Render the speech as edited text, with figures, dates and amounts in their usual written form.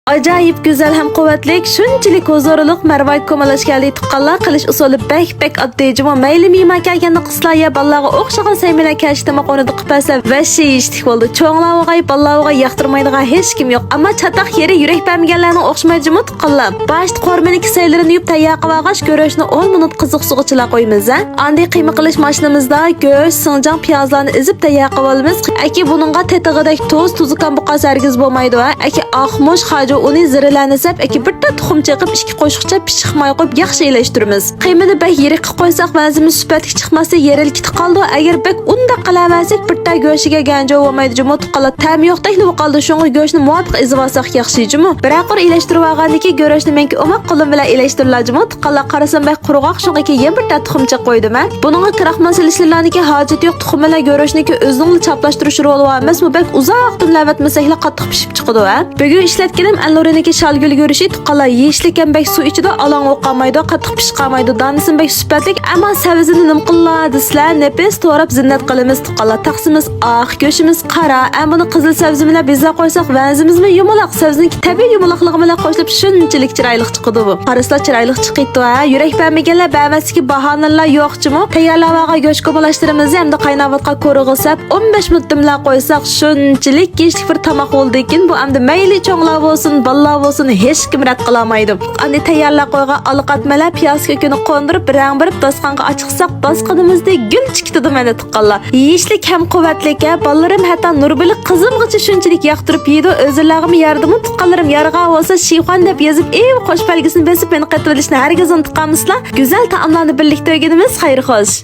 Acayip güzel hem kuvvetlik, shunchalik huzurliq marvoy ko'malashganli tuqqanlar qilish usuli bek oddiy. Mayli miyma kelganda qizlar ya balaga o'xshagan saymilar kashtimi qo'nida qipasa va sheyishlik bo'ldi. Cho'nglarga, balaga yoqtirmaydigan hech kim yo'q. Ammo chataq yeri yurak bermaganlarning o'xshamaydi tuqqanlar. Boshda qo'rmini kisaylarini yub tayyor qilg'ach, go'rashni 10 minut qiziq suvga chila qo'yamiz. Andi qiyma qilish mashinamizda go'sht, sinjang piyozlarni ezib tayyor qilib olamiz. Aki buningga tetig'idek tuzukan buqasi hargiz bo'lmaydi. Aki oqmosh uni ziralarni sap, bitta tuxum chiqib, ikki qo'shiqcha pishiq moy qo'yib yaxshi elashtiramiz. Qiymini bak yirik qilib qo'ysak, vazimiz sifatli chiqmasa, yerilib qoldi. Agar bak unda qilamasak, bitta go'shiga ganjo bo'lmaydi. Jumot qilib, tam yo'qdakli qoldi. Shunga go'shni muvofiq ezib olsak yaxshi. Jumot. Biroq elashtirib olgandiki, go'shni menki umoq qo'lim bilan elashtiriladi. Jumot qilib qarasam, bak quruq shunga keyin bitta tuxum chiqib qo'ydim. Buningga qiraqman silishlarniki hojat yo'q. Tuxum bilan go'shniki o'zingni chaplashtirish roli emas. Bu bak uzoqdan lavatmasaklar qattiq pishib chiqadi. Bugun ishlatganim Nuriniki shalgul görüşü tuqqanlar yeyishlik bek suv ichida along o'qolmaydi, qattiq pishqolmaydi. Donisin bek sifatlik, ammo savizini nim qiladi. Sizlar nefes to'rab zinnat qilamiz tuqqanlar. Taqsimiz oq, go'shimiz qora. Buni qizil savzi bilan bezza qo'ysak, vanzimizmi yumaloq, savziniki tabiiy yumaloqligi bilan qo'shilib shunchalik chiroyli chiqadi bu. Qaraslar chiroyli chiqiydi. Yurak bermaganlar bermasligi bahonalar yo'qchimi? Tayyorlavaga go'sht qo'mlashtiramiz, hamda qaynayotgan qo'rig'i sap 15 minut dimlab qo'ysak, shunchalik kechlik bir tomoq bo'ldi ekan. Bu hamda mayli cho'nglar bo'lsin, ballar bo'lsin hech kim rad qilolmaydi. Ani tayyorlab qo'ygan aliqatmalar piyoz ko'kini qo'ndirib, rang berib dasqonga ochiqsak, dasqonimizda gul chiqdi mana tuqqanlar. Yeyishlik ham quvvatli, ballarim hatto Nurbili qizimgacha shunchalik yoqtirib yeydi. O'zlarim yardimi tuqqanlarim yarg'a bo'lsa Shiyxon deb yozib, qo'sh belgisini besib meni qaytarishni hargiz unutqamizlar. Go'zal taomlarni birlikda o'rganamiz. Xayr xo'sh.